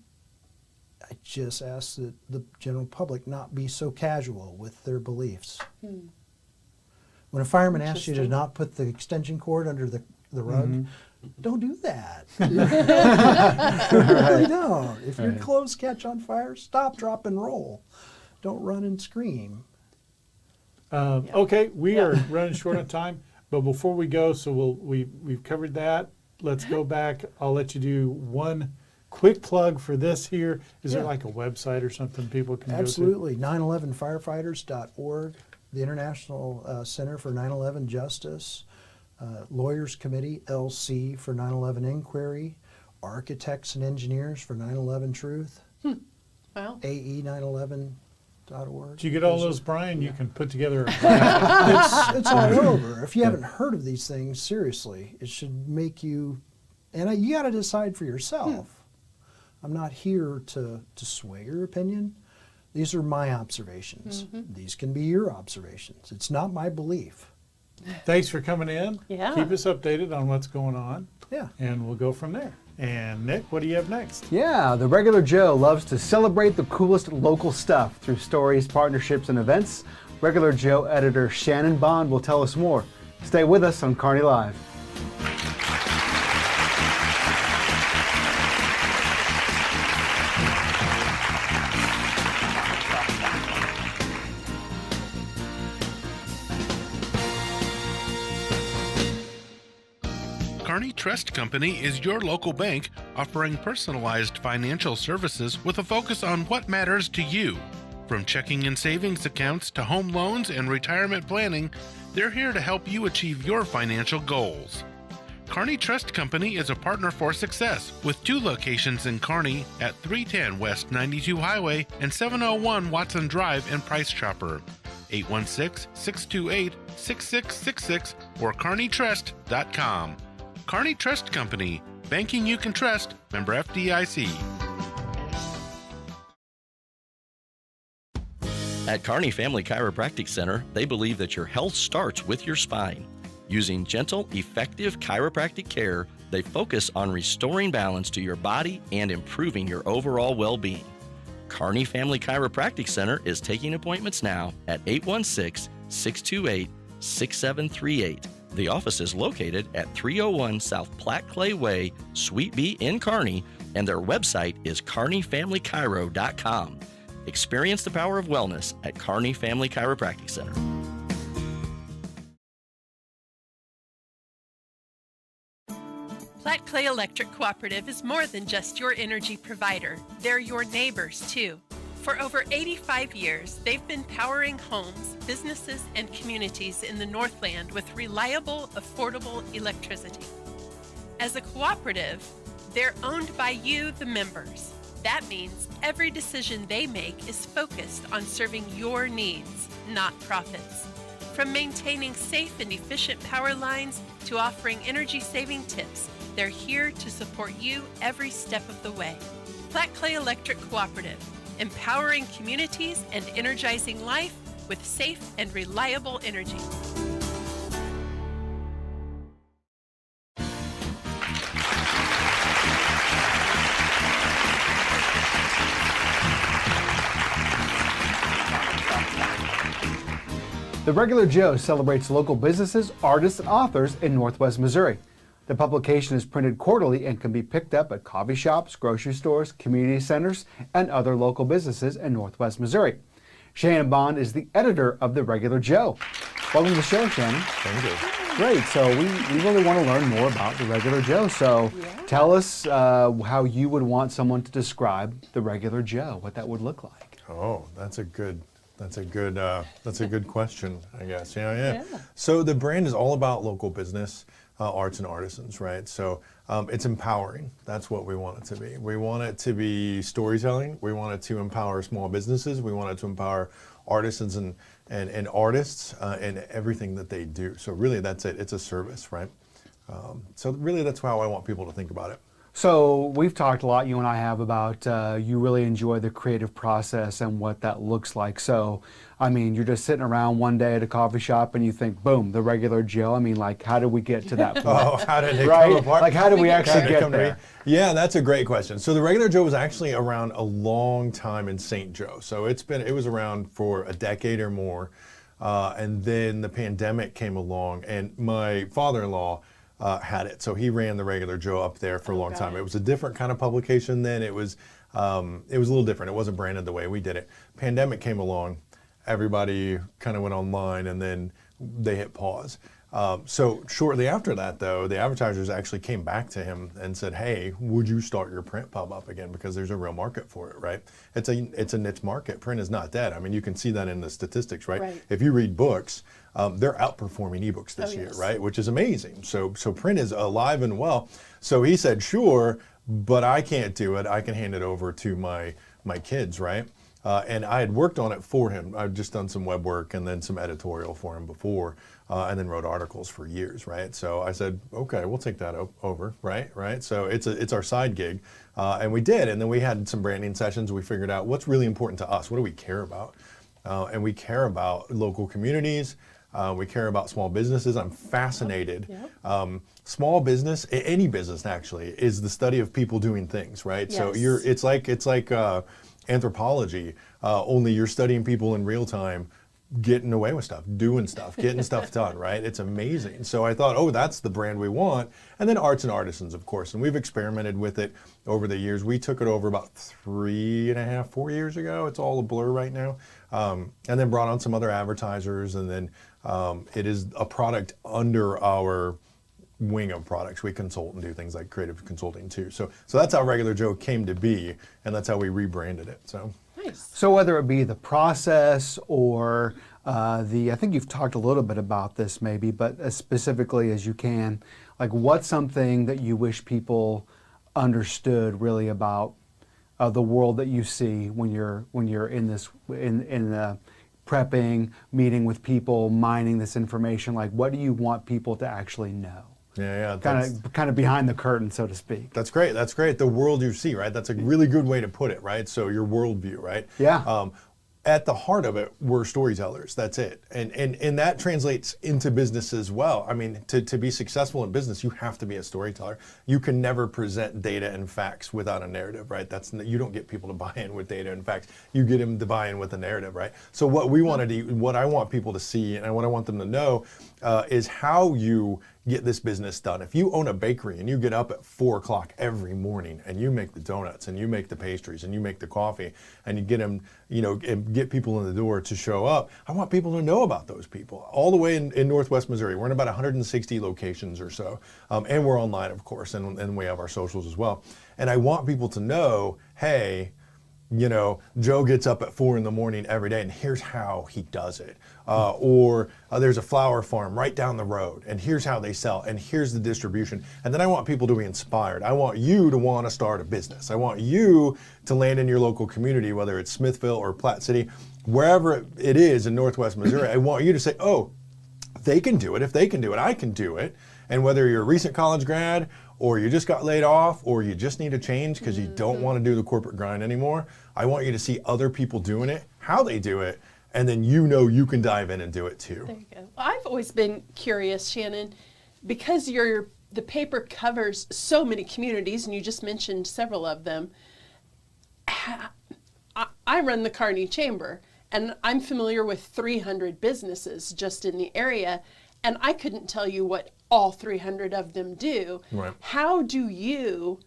I just ask that the general public not be so casual with their beliefs. When a fireman asks you to not put the extension cord under the rug, don't do that. Really don't. If your clothes catch on fire, stop, drop, and roll. Don't run and scream. Okay, we are running short on time, but before we go, so we've covered that. Let's go back. I'll let you do one quick plug for this here. Is there like a website or something people can Absolutely. 911firefighters.org, the International Center for 9/11 Justice, Lawyers Committee, LC, for 9/11 Inquiry, Architects and Engineers for 9/11 Truth, Wow. AE911.org. Did you get all those, Brian? You can put together a It's all over. If you haven't heard of these things, seriously, it should make you, and you got to decide for yourself. I'm not here to sway your opinion. These are my observations. These can be your observations. It's not my belief. Thanks for coming in. Yeah. Keep us updated on what's going on, Yeah. and we'll go from there. And Nick, what do you have next? Yeah, the Regular Joe loves to celebrate the coolest local stuff through stories, partnerships, and events. Regular Joe editor Shannon Bond will tell us more. Stay with us on Kearney Live. Kearney Trust Company is your local bank offering personalized financial services with a focus on what matters to you. From checking and savings accounts to home loans and retirement planning, they're here to help you achieve your financial goals. Kearney Trust Company is a partner for success with 2 locations in Kearney at 310 West 92 Highway and 701 Watson Drive in Price Chopper. 816-628-6666 or kearneytrust.com. Kearney Trust Company, banking you can trust, member FDIC. At Kearney Family Chiropractic Center, they believe that your health starts with your spine. Using gentle, effective chiropractic care, they focus on restoring balance to your body and improving your overall well-being. Kearney Family Chiropractic Center is taking appointments now at 816-628-6738. The office is located at 301 South Platte Clay Way, Suite B in Kearney, and their website is kearneyfamilychiro.com. Experience the power of wellness at Kearney Family Chiropractic Center. Platte Clay Electric Cooperative is more than just your energy provider. They're your neighbors, too. For over 85 years, they've been powering homes, businesses, and communities in the Northland with reliable, affordable electricity. As a cooperative, they're owned by you, the members. That means every decision they make is focused on serving your needs, not profits. From maintaining safe and efficient power lines to offering energy-saving tips, they're here to support you every step of the way. Flat Clay Electric Cooperative, empowering communities and energizing life with safe and reliable energy. The Regular Joe celebrates local businesses, artists, and authors in Northwest Missouri. The publication is printed quarterly and can be picked up at coffee shops, grocery stores, community centers, and other local businesses in Northwest Missouri. Shannon Bond is the editor of The Regular Joe. Welcome to the show, Shannon. Thank you. Great. So we really want to learn more about The Regular Joe. So tell us how you would want someone to describe The Regular Joe, what that would look like. Oh, that's a good question, I guess. Yeah. So the brand is all about local business, arts and artisans, right? So it's empowering. That's what we want it to be. We want it to be storytelling. We want it to empower small businesses. We want it to empower artisans and artists in everything that they do. So really, that's it. It's a service, right? So really, that's how I want people to think about it. So we've talked a lot, you and I have, about you really enjoy the creative process and what that looks like. So, I mean, you're just sitting around one day at a coffee shop and you think, boom, The Regular Joe. I mean, like, how did we get to that point? Oh, how did it right? come apart? Like, how did we actually get come to there? me? Yeah, that's a great question. So The Regular Joe was actually around a long time in St. Joe. So it was around for a decade or more. And then the pandemic came along and my father-in-law had it. So he ran The Regular Joe up there for a long time. It was a different kind of publication then. It was a little different. It wasn't branded the way we did it. Pandemic came along. Everybody kind of went online and then they hit pause. So shortly after that, though, the advertisers actually came back to him and said, hey, would you start your print pub up again? Because there's a real market for it, right? It's a niche market. Print is not dead. I mean, you can see that in the statistics, right? If you read books, they're outperforming ebooks this year, right? Which is amazing. So print is alive and well. So he said, sure, but I can't do it. I can hand it over to my kids, right? And I had worked on it for him. I'd just done some web work and then some editorial for him before, and then wrote articles for years, right? So I said, okay, we'll take that over, right? So it's our side gig, and we did. And then we had some branding sessions. We figured out what's really important to us. What do we care about? And we care about local communities. We care about small businesses. I'm fascinated. Small business, any business actually, is the study of people doing things, right? So it's like anthropology, only you're studying people in real time, getting away with stuff, doing stuff, getting stuff done, right? It's amazing. So I thought, oh, that's the brand we want. And then arts and artisans, of course. And we've experimented with it over the years. We took it over about 3.5, 4 years ago. It's all a blur right now. And then brought on some other advertisers. And then it is a product under our wing of products. We consult and do things like creative consulting too. So that's how Regular Joe came to be, and that's how we rebranded it. So Nice. So whether it be the process or I think you've talked a little bit about this maybe, but as specifically as you can, like what's something that you wish people understood really about the world that you see when you're in this prepping, meeting with people, mining this information? Like, what do you want people to actually know? Yeah. Kind of behind the curtain, so to speak. That's great. The world you see, right? That's a really good way to put it, right? So your worldview, right? Yeah. At the heart of it, we're storytellers. That's it. And that translates into business as well. I mean, to be successful in business, you have to be a storyteller. You can never present data and facts without a narrative, right? You don't get people to buy in with data and facts. You get them to buy in with a narrative, right? So what we want to do, what I want people to see, and what I want them to know is how you get this business done. If you own a bakery and you get up at 4 o'clock every morning and you make the donuts and you make the pastries and you make the coffee and you get them, and get people in the door to show up, I want people to know about those people. All the way in Northwest Missouri, we're in about 160 locations or so, and we're online, of course, and we have our socials as well. And I want people to know, hey, Joe gets up at 4 in the morning every day, and here's how he does it. Or there's a flower farm right down the road, and here's how they sell, and here's the distribution. And then I want people to be inspired. I want you to want to start a business. I want you to land in your local community, whether it's Smithville or Platte City, wherever it is in Northwest Missouri. I want you to say, oh, they can do it. If they can do it, I can do it. And whether you're a recent college grad or you just got laid off, or you just need a change because you don't want to do the corporate grind anymore. I want you to see other people doing it, how they do it, and then you know you can dive in and do it too. There you go. Well, I've always been curious, Shannon, because the paper covers so many communities, and you just mentioned several of them. I run the Kearney Chamber, and I'm familiar with 300 businesses just in the area, and I couldn't tell you what all 300 of them do. Right. How do you,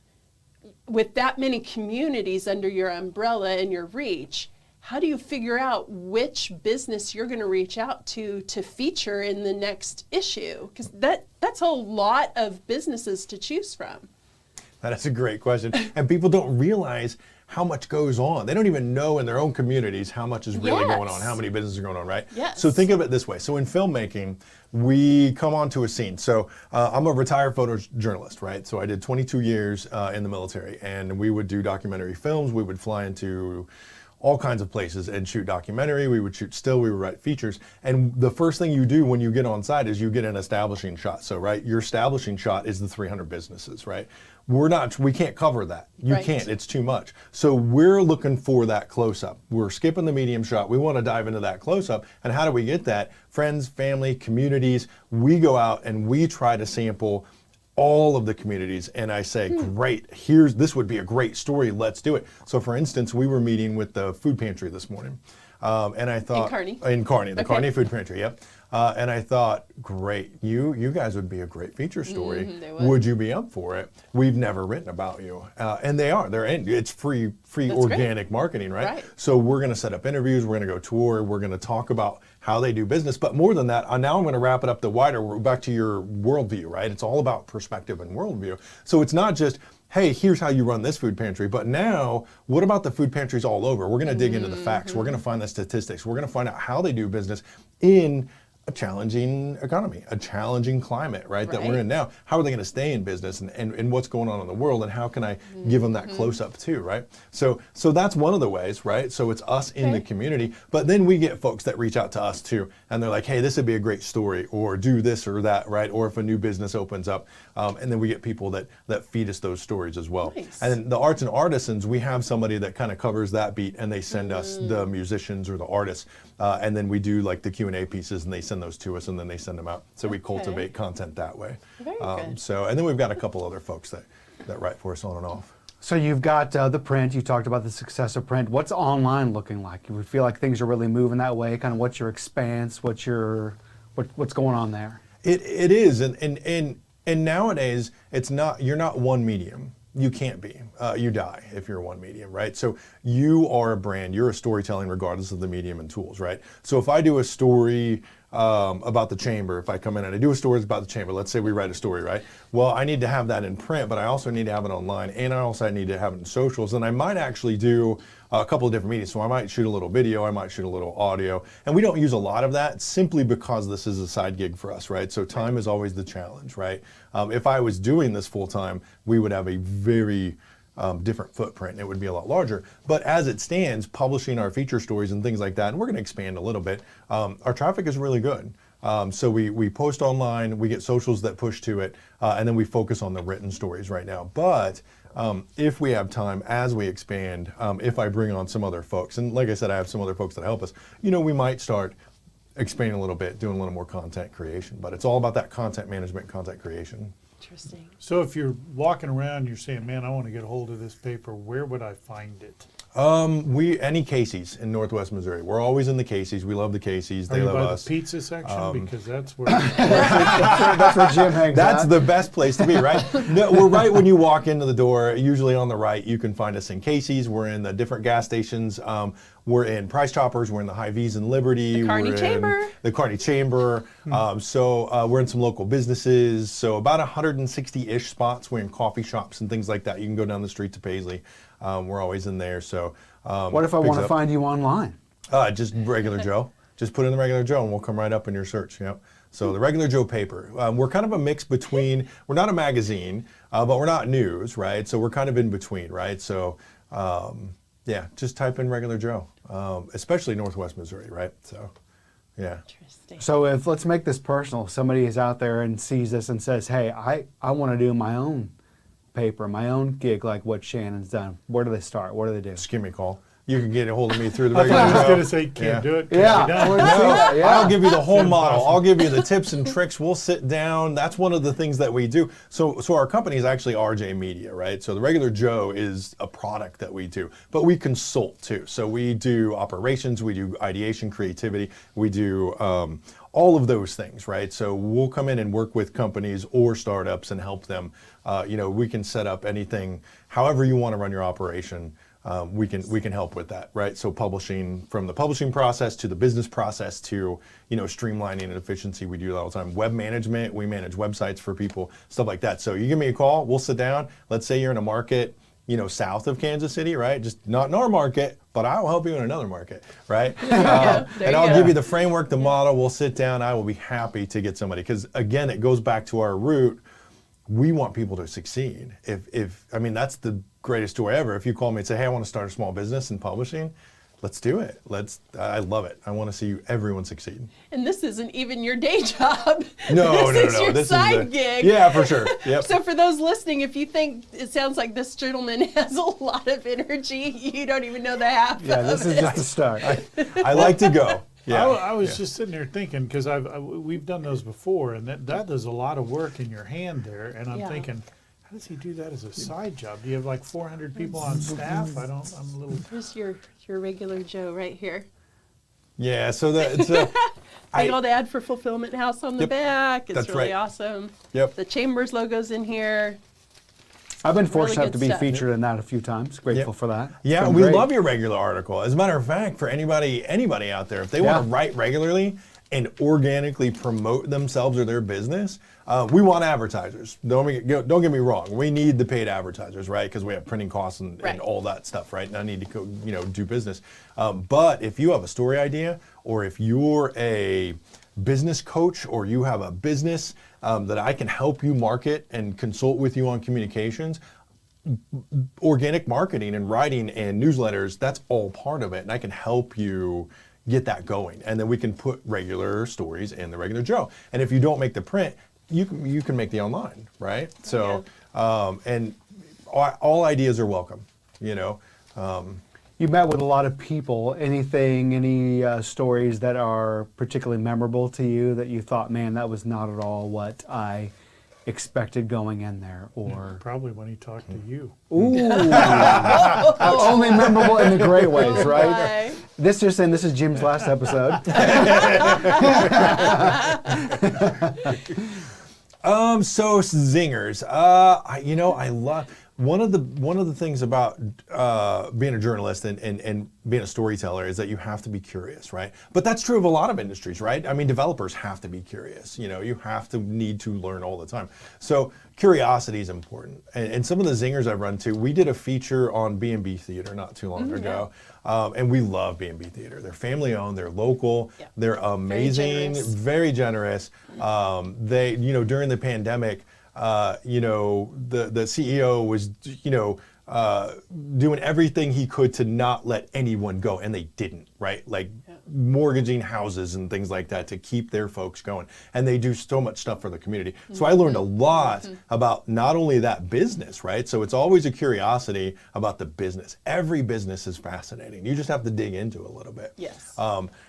with that many communities under your umbrella and your reach, how do you figure out which business you're going to reach out to feature in the next issue? Because that's a lot of businesses to choose from. That is a great question. And people don't realize how much goes on. They don't even know in their own communities how much is really going on, how many businesses are going on, right? Yes. So think of it this way. So in filmmaking, we come onto a scene. So I'm a retired photojournalist, right? So I did 22 years in the military, and we would do documentary films. We would fly into all kinds of places and shoot documentary. We would shoot still, we would write features. And the first thing you do when you get on site is you get an establishing shot. So, right, your establishing shot is the 300 businesses, right? We can't cover that. You can't, it's too much. So we're looking for that close-up. We're skipping the medium shot. We want to dive into that close-up. And how do we get that? Friends, family, communities, we go out and we try to sample all of the communities, and I say, great, this would be a great story, let's do it. So for instance, we were meeting with the food pantry this morning, and I thought— In Kearney, the Kearney food pantry, yep. And I thought, great, you guys would be a great feature story. Would you be up for it? We've never written about you. And they're in, it's free organic marketing, right? So we're gonna set up interviews, we're gonna go tour, we're gonna talk about how they do business. But more than that, now I'm gonna wrap it up back to your worldview, right? It's all about perspective and worldview. So it's not just, hey, here's how you run this food pantry, but now, what about the food pantries all over? We're gonna dig into the facts, we're gonna find the statistics, we're gonna find out how they do business in a challenging economy, a challenging climate, right, that we're in now. How are they going to stay in business, and what's going on in the world, and how can I give them that close up too, right? So that's one of the ways, right? So it's us in the community, but then we get folks that reach out to us too, and they're like, hey, this would be a great story, or do this or that, right? Or if a new business opens up, and then we get people that feed us those stories as well. Nice. And then the arts and artisans, we have somebody that kind of covers that beat, and they send us the musicians or the artists, and then we do like the Q&A pieces, and they send those to us, and then they send them out. So we cultivate content that way. Very good. So, and then we've got a couple other folks that write for us on and off. So you've got the print. You talked about the success of print. What's online looking like? You feel like things are really moving that way. Kind of what's your expanse? What's going on there? It is, and nowadays it's not. You're not one medium. You can't be. You die if you're one medium, right? So you are a brand. You're a storytelling regardless of the medium and tools, right? So if I do a story about the chamber, if I come in and I do a story about the chamber, let's say we write a story, right? Well, I need to have that in print, but I also need to have it online, and I also need to have it in socials, and I might actually do a couple of different mediums. So I might shoot a little video, I might shoot a little audio, and we don't use a lot of that simply because this is a side gig for us, right? So time is always the challenge, right? If I was doing this full time, we would have a very different footprint, and it would be a lot larger. But as it stands, publishing our feature stories and things like that, and we're going to expand a little bit, our traffic is really good. So we post online, we get socials that push to it, and then we focus on the written stories right now. But if we have time, as we expand, if I bring on some other folks, and like I said, I have some other folks that help us, we might start expanding a little bit, doing a little more content creation. But it's all about that content management, content creation. Interesting. So if you're walking around, you're saying, man, I want to get a hold of this paper, where would I find it? Any Casey's in Northwest Missouri. We're always in the Casey's. We love the Casey's. They love us. The pizza section? Because that's where that's where Jim hangs That's out. the best place to be, right? No, we're right when you walk into the door. Usually on the right, you can find us in Casey's. We're in the different gas stations. We're in Price Choppers. We're in the Hy-Vees in Liberty. The Kearney Chamber. The Kearney Chamber. So we're in some local businesses. So about 160-ish spots. We're in coffee shops and things like that. You can go down the street to Paisley. We're always in there. So what if I want to find you online? Just regular Joe. Just put in the regular Joe, and we'll come right up in your search. Yep. So the regular Joe paper. We're kind of a mix between. We're not a magazine, but we're not news, right? So we're kind of in between, right? So yeah, just type in regular Joe, especially Northwest Missouri, right? So yeah. Interesting. So let's make this personal. If somebody is out there and sees this and says, hey, I want to do my own paper, my own gig, like what Shannon's done, where do they start? What do they do? Just give me a call. You can get a hold of me through the I regular thought I was show. going to say, can't do it, can't Yeah. be done. No, I'll give you the whole model. impossible. I'll give you the tips and tricks. We'll sit down. That's one of the things that we do. So our company is actually RJ Media, right? So the regular Joe is a product that we do, but we consult too. So we do operations, we do ideation, creativity, we do all of those things, right? So we'll come in and work with companies or startups and help them. We can set up anything, however you want to run your operation. We can help with that, right? So publishing, from the publishing process to the business process to streamlining and efficiency, we do that all the time. Web management, we manage websites for people, stuff like that. So you give me a call, we'll sit down. Let's say you're in a market, south of Kansas City, right? Just not in our market, but I will help you in another market, right? And I'll give you the framework, the model. We'll sit down. I will be happy to get somebody, because again, it goes back to our root. We want people to succeed. That's the greatest story ever. If you call me and say, hey, I want to start a small business in publishing, let's do it. I love it. I want to see everyone succeed. And this isn't even your day job. No. This is your This side is gig. Yeah, for sure. Yep. So for those listening, if you think it sounds like this gentleman has a lot of energy, you don't even know the half Yeah, of this is it. just a start. I like to go. Yeah. I was just sitting there thinking, because we've done those before, and that is a lot of work in your hand there. And I'm Yeah. thinking, how does he do that as a side job? Do you have like 400 people on staff? I'm a little. Here's your regular Joe right here. Yeah. So Big old ad for Fulfillment House on the back. It's That's really right. awesome. Yep. The Chambers logo's in here. I've been Really fortunate good to be stuff. featured in that a few times. Grateful Yep. for that. Yeah, It's been we great. love your regular article. As a matter of fact, for anybody out there, if they want to Yeah. write regularly and organically promote themselves or their business, we want advertisers. Don't get me wrong. We need the paid advertisers, right? Because we have printing costs and Right. all that stuff, right? And I need to go, do business. But if you have a story idea, or if you're a business coach, or you have a business that I can help you market and consult with you on communications, organic marketing and writing and newsletters, that's all part of it. And I can help you get that going. And then we can put regular stories in the regular Joe. And if you don't make the print, you can make the online, right? So, and all ideas are welcome, You met with a lot of people. Any stories that are particularly memorable to you that you thought, man, that was not at all what I expected going in there? Or Probably when he talked to you. ooh, only memorable in the great ways, right? my. This is Jim's last episode. So zingers. I love one of the things about being a journalist and being a storyteller is that you have to be curious, right? But that's true of a lot of industries, right? I mean, developers have to be curious. You have to need to learn all the time. So curiosity is important. And some of the zingers I've run to, we did a feature on B&B Theater not too long ago. And we love B&B Theater. They're family owned, they're local, Yeah. they're amazing, very generous. They, during the pandemic, the CEO was, doing everything he could to not let anyone go, and they didn't, right? Like mortgaging houses and things like that to keep their folks going. And they do so much stuff for the community. So I learned a lot about not only that business, right? So it's always a curiosity about the business. Every business is fascinating. You just have to dig into it a little bit. Yes.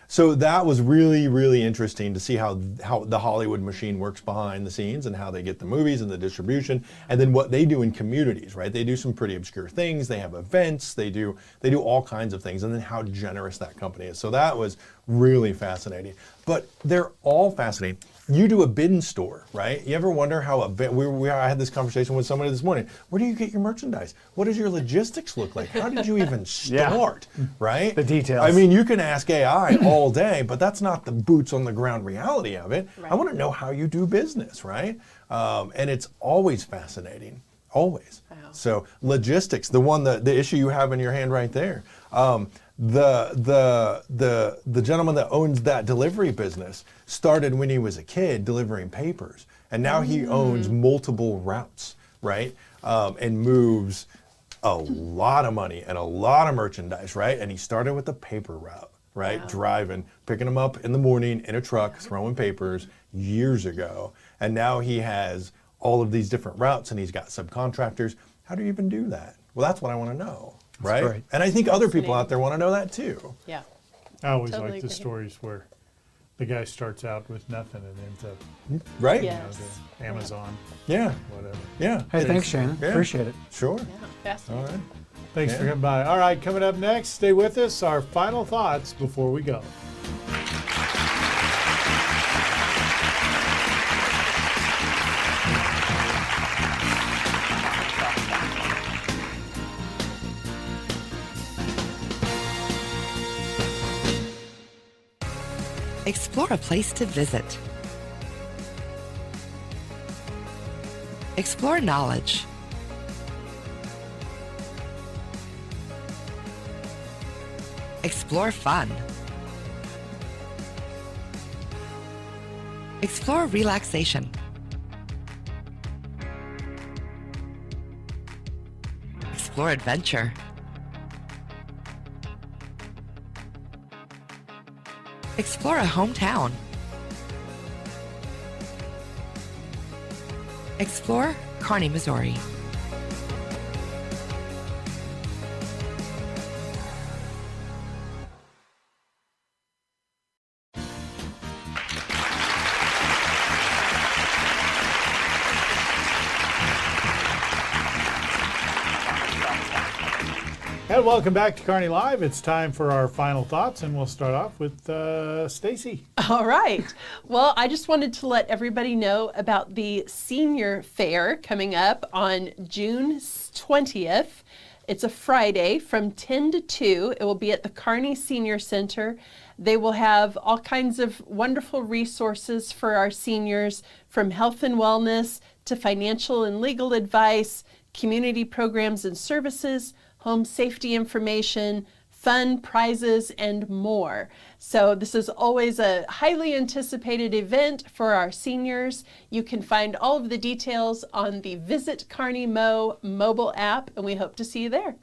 So that was really, really interesting to see how the Hollywood machine works behind the scenes and how they get the movies and the distribution, and then what they do in communities, right? They do some pretty obscure things. They have events. They do all kinds of things, and then how generous that company is. So that was really fascinating. But they're all fascinating. You do a bin store, right? You ever wonder how I had this conversation with somebody this morning. Where do you get your merchandise? What does your logistics look like? How did you even start, right? The details. I mean, you can ask AI all day, but that's not the boots on the ground reality of it. Right. I want to know how you do business, right? And it's always fascinating, always. Wow. So logistics, the issue you have in your hand right there. The gentleman that owns that delivery business started when he was a kid delivering papers, and now he owns multiple routes, right? And moves a lot of money and a lot of merchandise, right? And he started with the paper route, right? Wow. Driving, picking them up in the morning in a truck, throwing papers years ago, and now he has all of these different routes and he's got subcontractors. How do you even do that? Well, that's what I want to know, right? great. And I think other people out there want to know that too. Yeah. I always Totally like the agree. stories where the guy starts out with nothing and ends up, Right? Yeah. the Amazon, Yeah. whatever. Yeah. Hey, thanks, Shannon. Yeah. Appreciate it. Sure. Yeah. Fascinating. All right. Thanks for Yeah. coming by. All right, coming up next, stay with us. Our final thoughts before we go. Explore a place to visit. Explore knowledge. Explore fun. Explore relaxation. Explore adventure. Explore a hometown. Explore Kearney, Missouri. And welcome back to Kearney Live. It's time for our final thoughts, and we'll start off with Stacy. All right. Well, I just wanted to let everybody know about the senior fair coming up on June 20th. It's a Friday from 10 to 2. It will be at the Kearney Senior Center. They will have all kinds of wonderful resources for our seniors, from health and wellness to financial and legal advice, community programs and services, home safety information, fun prizes, and more. So this is always a highly anticipated event for our seniors. You can find all of the details on the Visit Kearney Mo mobile app, and we hope to see you there.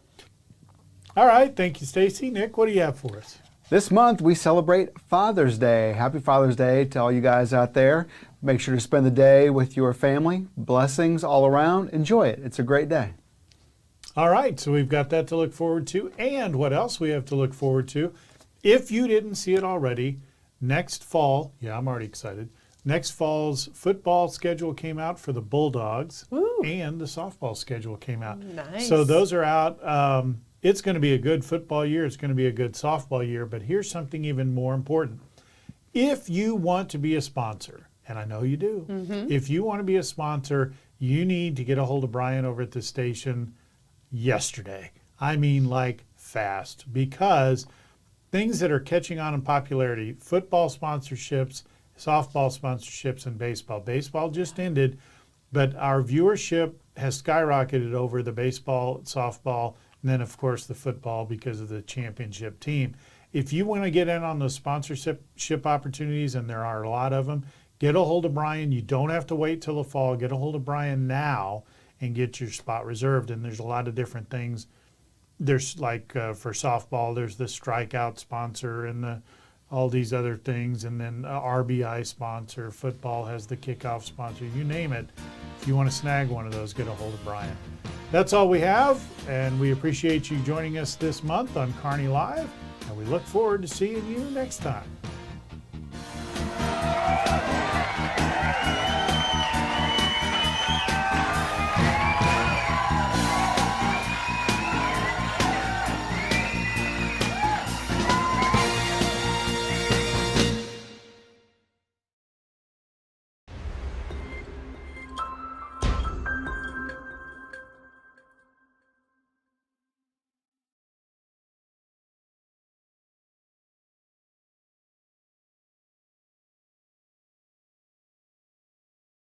All right, thank you, Stacy. Nick, what do you have for us? This month we celebrate Father's Day. Happy Father's Day to all you guys out there. Make sure to spend the day with your family. Blessings all around. Enjoy it. It's a great day. All right, so we've got that to look forward to. And what else we have to look forward to? If you didn't see it already, next fall, yeah, I'm already excited. Next fall's football schedule came out for the Bulldogs, Woo. and the softball schedule came out. Nice. So those are out. It's going to be a good football year. It's going to be a good softball year. But here's something even more important. If you want to be a sponsor, and I know you do, if you want to be a sponsor, you need to get a hold of Brian over at the station yesterday. I mean, like fast, because things that are catching on in popularity, football sponsorships, softball sponsorships, and baseball. Baseball just ended, but our viewership has skyrocketed over the baseball, softball, and then of course the football because of the championship team. If you want to get in on those sponsorship opportunities, and there are a lot of them, get a hold of Brian. You don't have to wait till the fall. Get a hold of Brian now and get your spot reserved. And there's a lot of different things. There's like for softball, there's the strikeout sponsor and all these other things. And then RBI sponsor. Football has the kickoff sponsor. You name it. If you want to snag one of those, get a hold of Brian. That's all we have. And we appreciate you joining us this month on Kearney Live. And we look forward to seeing you next time.